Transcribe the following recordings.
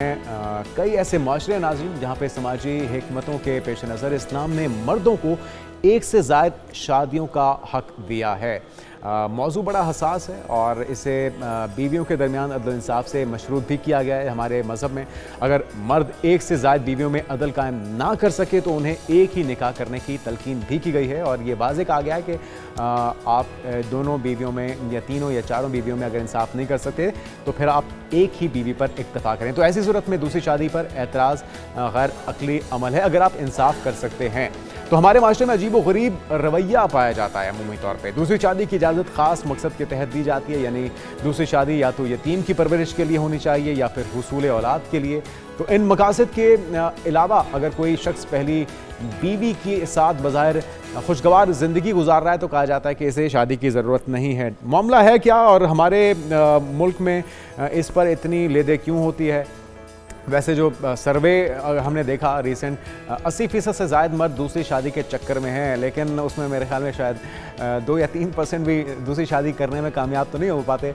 कई ऐसे माशरे नाज़रीन जहाँ पे समाजी हिकमतों के पेश नज़र इस्लाम ने मर्दों को एक से ज़ायद शादियों का हक दिया है। मौजू बड़ा हसास है और इसे बीवियों के दरमियान अदल इंसाफ से मशरूत भी किया गया है हमारे मज़हब में। अगर मर्द एक से ज़ायद बीवियों में अदल कायम ना कर सके तो उन्हें एक ही निकाह करने की तलकीन भी की गई है और ये वाज़ेह कहा गया है कि आप दोनों बीवियों में या तीनों या चारों बीवियों में अगर इंसाफ नहीं कर सकते तो फिर आप एक ही बीवी पर इक्तफा करें। तो ऐसी सूरत में दूसरी शादी पर एतराज़ गैर अक्ली अमल है अगर आप इंसाफ कर सकते हैं। तो हमारे माशरे में अजीब व गरीब रवैया पाया जाता है अमूमी तौर पे। दूसरी शादी की इजाज़त ख़ास मकसद के तहत दी जाती है, यानी दूसरी शादी या तो यतीम की परवरिश के लिए होनी चाहिए या फिर हुसूल औलाद के लिए। तो इन मकासद के अलावा अगर कोई शख्स पहली बीवी के साथ बज़ाहिर खुशगवार ज़िंदगी गुजार रहा है तो कहा जाता है कि इसे शादी की ज़रूरत नहीं है। मामला है क्या और हमारे मुल्क में इस पर इतनी लेदे क्यों होती है? वैसे जो सर्वे हमने देखा रिसेंट 80% से ज़ायद मर्द दूसरी शादी के चक्कर में हैं, लेकिन उसमें मेरे ख्याल में शायद 2 या 3% भी दूसरी शादी करने में कामयाब तो नहीं हो पाते।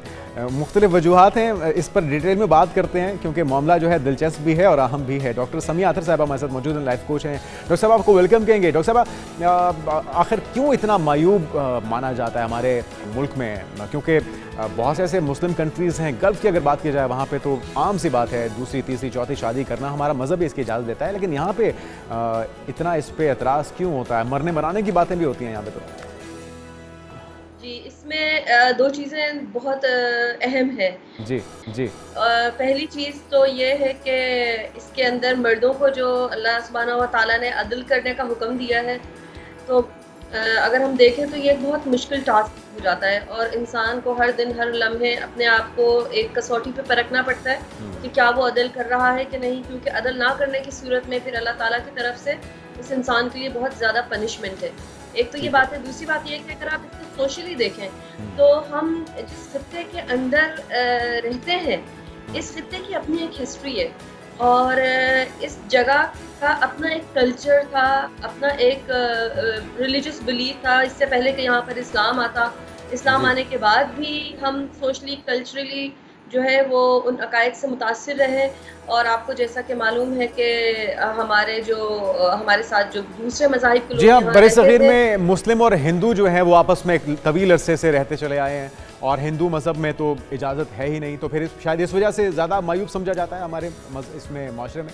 मुख्तलिफ वजूहात हैं, इस पर डिटेल में बात करते हैं क्योंकि मामला जो है दिलचस्प भी है और अहम भी है। डॉक्टर समिया अतर साहब हमारे साथ मौजूद हैं, लाइफ कोच हैं। डॉक्टर साहब आपको वेलकम कहेंगे। डॉक्टर साहब आखिर क्यों इतना मायूब माना जाता है हमारे मुल्क में? क्योंकि बहुत से ऐसे मुस्लिम कंट्रीज़ हैं, गल्फ़ की अगर बात की जाए वहाँ पे तो आम सी बात है दूसरी तीसरी चौथी शादी करना, हमारा मज़हब भी इसकी इजाज़त देता है, लेकिन यहाँ पे इतना इस पे एतराज़ क्यों होता है? मरने मराने की बातें भी होती हैं यहाँ पे। तो जी, इसमें दो चीज़ें बहुत अहम है। जी जी पहली चीज़ तो ये है कि इसके अंदर मर्दों को जो अल्लाह सुब्हानहू व तआला ने अदल करने का हुक्म दिया है, तो अगर हम देखें तो ये एक बहुत मुश्किल टास्क हो जाता है और इंसान को हर दिन हर लम्हे अपने आप को एक कसौटी पे परखना पड़ता है कि क्या वो अदल कर रहा है कि नहीं, क्योंकि अदल ना करने की सूरत में फिर अल्लाह ताला की तरफ से उस इंसान के लिए बहुत ज़्यादा पनिशमेंट है। एक तो ये बात है। दूसरी बात ये है कि अगर आप इसको सोशली देखें तो हम जिस खित्ते के अंदर रहते हैं, इस खित्ते की अपनी एक हिस्ट्री है और इस जगह का अपना एक कल्चर था, अपना एक रिलीजियस बिलीफ था। इससे पहले कि यहाँ पर इस्लाम आता, इस्लाम आने के बाद भी हम सोशली कल्चरली जो है वो उन अकायद से मुतासिर रहे। और आपको जैसा कि मालूम है कि हमारे साथ जो दूसरे मज़ाहिब के लोग जी हाँ, यहाँ बरसग़ीर रहते थे, में मुस्लिम और हिंदू जो हैं वो आपस में एक तवील अरसे से रहते चले आए हैं और हिंदू मज़हब में तो इजाज़त है ही नहीं, तो फिर शायद इस वजह से ज़्यादा मायूब समझा जाता है हमारे इसमें माशरे में।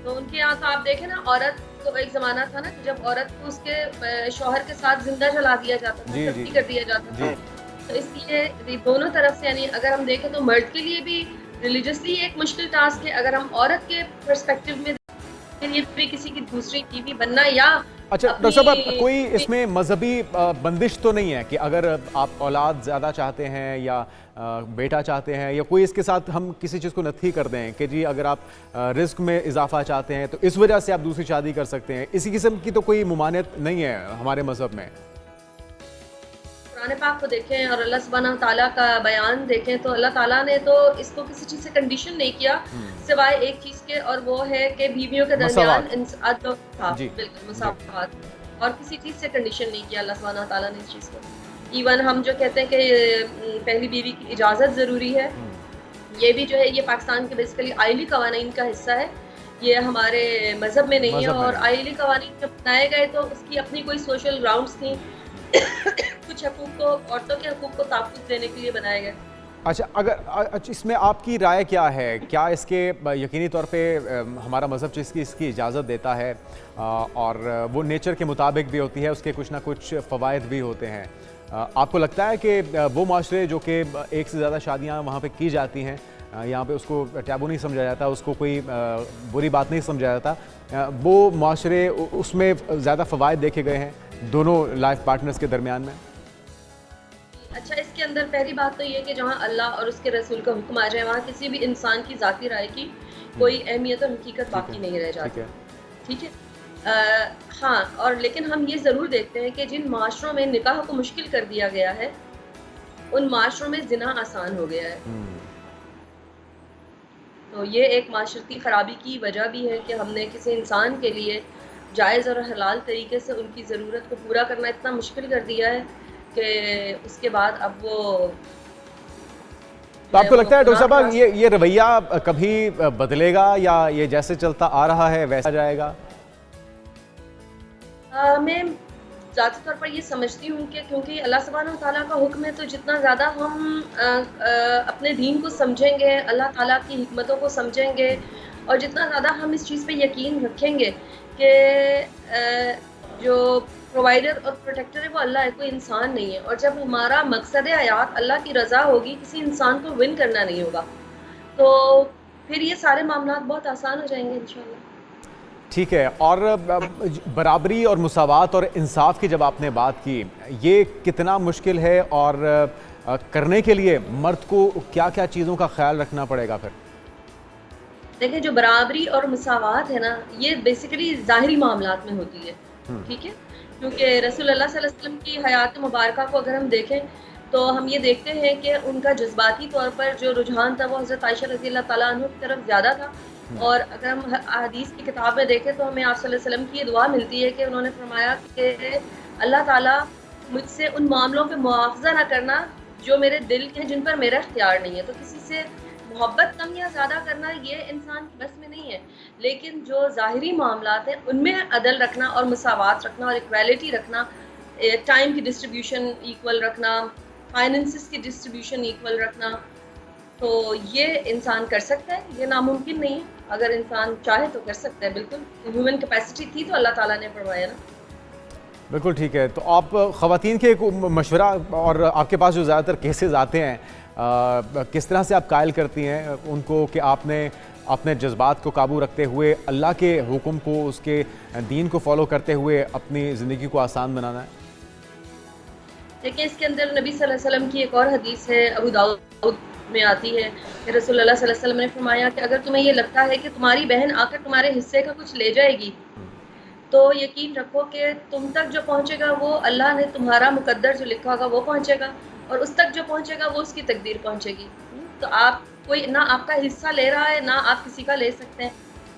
तो उनके यहाँ तो आप देखें ना, औरत तो एक ज़माना था ना कि जब औरत को उसके शौहर के साथ जिंदा जला दिया जाता था, जी कर दिया जाता था। तो इसलिए दोनों तरफ से, यानी अगर हम देखें तो मर्द के लिए भी रिलीजियसली एक मुश्किल टास्क है, अगर हम औरत के पर्सपेक्टिव में फिर ये भी किसी की दूसरी बीवी बनना या अच्छा डॉक्टर साहब, कोई इसमें मजहबी बंदिश तो नहीं है कि अगर आप औलाद ज़्यादा चाहते हैं या बेटा चाहते हैं या कोई इसके साथ हम किसी चीज़ को नथी कर दें कि जी अगर आप रिस्क में इजाफा चाहते हैं तो इस वजह से आप दूसरी शादी कर सकते हैं, इसी किस्म की तो कोई मुमानियत नहीं है हमारे मज़हब में? कुरान पाक को देखें और अल्लाह सुब्हानहू तआला का बयान देखें तो अल्लाह ताला ने तो इसको किसी चीज़ से कंडीशन नहीं किया सिवाय एक चीज़ के, और वो है कि बीवियों के दरमियान बिल्कुल मसावत, और किसी चीज़ से कंडीशन नहीं किया अल्लाह सुब्हानहू तआला ने इस चीज़ को। इवन हम जो कहते हैं कि पहली बीवी की इजाज़त ज़रूरी है, ये भी जो है ये पाकिस्तान के बेसिकली आइली कवानीन का हिस्सा है, ये हमारे मज़हब में नहीं है। और आइली कवानीन जब बनाए गए तो उसकी अपनी कोई सोशल ग्राउंड्स थी कुछ हकूक़ को, औरतों के हकूक़ को तहफ़्फ़ुज़ देने के लिए बनाए गए। अच्छा, अगर इसमें आपकी राय क्या है? क्या इसके यकीनी तौर पे हमारा मज़हब इसकी इजाज़त देता है और वो नेचर के मुताबिक भी होती है, उसके कुछ ना कुछ फ़वाइद भी होते हैं? आपको लगता है कि वो माशरे जो कि एक से ज़्यादा शादियाँ वहाँ पे की जाती हैं, यहाँ पे उसको टैबू नहीं समझा जाता, उसको कोई बुरी बात नहीं समझा जाता, वो माशरे उसमें ज़्यादा फ़वाइद देखे गए हैं दोनों लाइफ पार्टनर्स के दरमियान में? अच्छा, इसके अंदर पहली बात तो ये कि जहाँ अल्लाह और उसके रसूल का हुक्म आ जाए वहाँ किसी भी इंसान की ज़ाती राय की कोई अहमियत और हकीकत बाकी नहीं रह जाती। ठीक है। हाँ, और लेकिन हम ये ज़रूर देखते हैं कि जिन माशरों में निकाह को मुश्किल कर दिया गया है उन माशरों में ज़िना आसान हो गया है। तो ये एक माशरती ख़राबी की वजह भी है कि हमने किसी इंसान के लिए जायज़ और हलाल तरीके से उनकी ज़रूरत को पूरा करना इतना मुश्किल कर दिया है कि उसके बाद अब वो تو آپ کو لگتا ہے ڈاکٹر صاحب یہ یہ رویہ کبھی بدلے گا یا یہ جیسے چلتا آ رہا ہے ویسا جائے گا؟ میں ذاتی طور پر یہ سمجھتی ہوں کہ کیونکہ اللہ سبحانہ و تعالیٰ کا حکم ہے، تو جتنا زیادہ ہم اپنے دین کو سمجھیں گے، اللہ تعالیٰ کی حکمتوں کو سمجھیں گے، اور جتنا زیادہ ہم اس چیز پہ یقین رکھیں گے کہ جو پرووائڈر اور پروٹیکٹر ہے وہ اللہ ہے، کوئی انسان نہیں ہے، اور جب ہمارا مقصد حیات اللہ کی رضا ہوگی، کسی انسان کو ون کرنا نہیں ہوگا، تو پھر یہ سارے معاملات بہت آسان ہو جائیں گے انشاءاللہ۔ ٹھیک ہے، اور برابری اور مساوات اور انصاف کی جب آپ نے بات کی، یہ کتنا مشکل ہے اور کرنے کے لیے مرد کو کیا کیا چیزوں کا خیال رکھنا پڑے گا پھر؟ دیکھیں، جو برابری اور مساوات ہے نا، یہ بیسیکلی ظاہری معاملات میں ہوتی ہے، ٹھیک ہے، کیونکہ رسول اللہ صلی اللہ علیہ وسلم کی حیات مبارکہ کو اگر ہم دیکھیں تو ہم یہ دیکھتے ہیں کہ ان کا جذباتی طور پر جو رجحان تھا وہ حضرت عائشہ رضی اللہ تعالیٰ عنہ کی طرف زیادہ تھا، اور اگر ہم حدیث کی کتاب میں دیکھیں تو ہمیں آپ صلی اللہ علیہ وسلم کی یہ دعا ملتی ہے کہ انہوں نے فرمایا کہ اللہ تعالیٰ مجھ سے ان معاملوں پہ مواخذہ نہ کرنا جو میرے دل کے ہیں، جن پر میرا اختیار نہیں ہے۔ تو کسی سے محبت کم یا زیادہ کرنا یہ انسان کی بس میں نہیں ہے، لیکن جو ظاہری معاملات ہیں ان میں عدل رکھنا اور مساوات رکھنا اور ایکویلٹی رکھنا، ٹائم کی ڈسٹریبیوشن ایکول رکھنا، فائننسز کی ڈسٹریبیوشن ایکول رکھنا، تو یہ انسان کر سکتا ہے، یہ ناممکن نہیں ہے، اگر انسان چاہے تو کر سکتا ہے، بالکل ہیومن کیپیسٹی تھی تو اللہ تعالیٰ نے فرمایا نا۔ بالکل ٹھیک ہے، تو آپ خواتین کے ایک مشورہ اور آپ کے پاس جو زیادہ تر کیسز آتے ہیں، کس طرح سے آپ قائل کرتی ہیں ان کو کہ آپ نے اپنے جذبات کو قابو رکھتے ہوئے اللہ کے حکم کو، اس کے دین کو فالو کرتے ہوئے اپنی زندگی کو آسان بنانا ہے؟ دیکھیں، اس کے اندر نبی صلی اللہ علیہ وسلم کی ایک اور حدیث ہے، ابو داؤد میں آتی ہے کہ رسول اللہ صلی اللہ علیہ وسلم نے فرمایا کہ اگر تمہیں یہ لگتا ہے کہ تمہاری بہن آ کر تمہارے حصے کا کچھ لے جائے گی تو یقین رکھو کہ تم تک جو پہنچے گا وہ اللہ نے تمہارا مقدر جو لکھا ہوگا وہ پہنچے گا، اور اس تک جو پہنچے گا وہ اس کی تقدیر پہنچے گی۔ تو آپ کوئی نہ آپ کا حصہ لے رہا ہے نہ آپ کسی کا لے سکتے ہیں،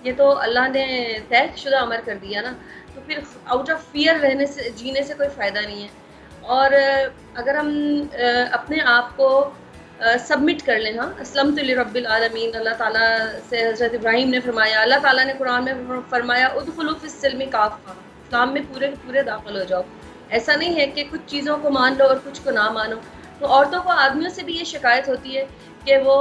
یہ تو اللہ نے طے شدہ امر کر دیا نا، تو پھر آؤٹ آف فیئر رہنے سے جینے سے کوئی فائدہ نہیں ہے۔ اور اگر ہم اپنے آپ کو سبمٹ کر لیں، ہاں، اسلمت لرب العالمین، اللہ تعالیٰ سے حضرت ابراہیم نے فرمایا، اللہ تعالیٰ نے قرآن میں فرمایا ادخلوا فی السلم کافہ، اسلام میں پورے پورے داخل ہو جاؤ۔ ایسا نہیں ہے کہ کچھ چیزوں کو مان لو اور کچھ کو نہ مانو۔ تو عورتوں کو آدمیوں سے بھی یہ شکایت ہوتی ہے کہ وہ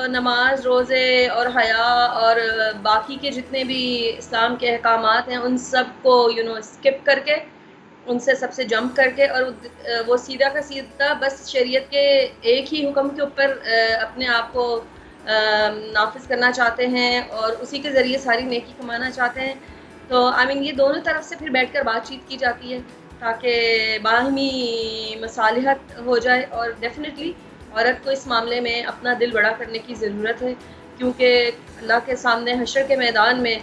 نماز، روزے اور حیا اور باقی کے جتنے بھی اسلام کے احکامات ہیں ان سب کو اسکپ کر کے، ان سے سب سے جمپ کر کے، اور وہ سیدھا کا سیدھا بس شریعت کے ایک ہی حکم کے اوپر اپنے آپ کو نافذ کرنا چاہتے ہیں اور اسی کے ذریعے ساری نیکی کمانا چاہتے ہیں۔ تو یہ دونوں طرف سے پھر بیٹھ کر بات چیت کی جاتی ہے تاکہ باہمی مصالحت ہو جائے، اور ڈیفینیٹلی عورت کو اس معاملے میں اپنا دل بڑا کرنے کی ضرورت ہے، کیونکہ اللہ کے سامنے حشر کے میدان میں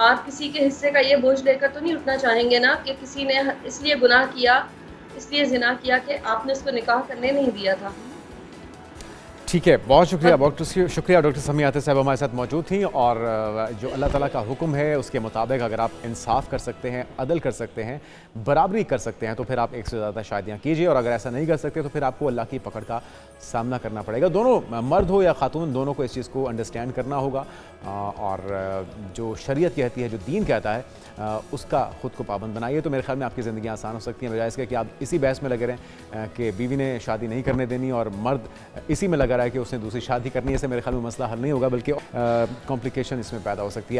آپ کسی کے حصے کا یہ بوجھ لے کر تو نہیں اٹھنا چاہیں گے نا کہ کسی نے اس لیے گناہ کیا، اس لیے زنا کیا کہ آپ نے اس کو نکاح کرنے نہیں دیا تھا۔ ٹھیک ہے، بہت شکریہ شکریہ ڈاکٹر سمیہ عاطف صاحب ہمارے ساتھ موجود تھیں، اور جو اللہ تعالیٰ کا حکم ہے اس کے مطابق اگر آپ انصاف کر سکتے ہیں، عدل کر سکتے ہیں، برابری کر سکتے ہیں تو پھر آپ ایک سے زیادہ شادیاں کیجیے، اور اگر ایسا نہیں کر سکتے تو پھر آپ کو اللہ کی پکڑ کا سامنا کرنا پڑے گا۔ دونوں مرد ہو یا خاتون، دونوں کو اس چیز کو انڈرسٹینڈ کرنا ہوگا، اور جو شریعت کہتی ہے، جو دین کہتا ہے، اس کا خود کو پابند بنائیے، تو میرے خیال میں آپ کی زندگیاں آسان ہو سکتی ہیں، بجائے اس کے کہ آپ اسی بحث میں لگے رہیں کہ بیوی نے شادی نہیں کرنے دینی اور مرد اسی میں لگا رہا ہے کہ اس نے دوسری شادی کرنی ہے۔ اس سے میرے خیال میں مسئلہ حل نہیں ہوگا، بلکہ کمپلیکیشن اس میں پیدا ہو سکتی ہے۔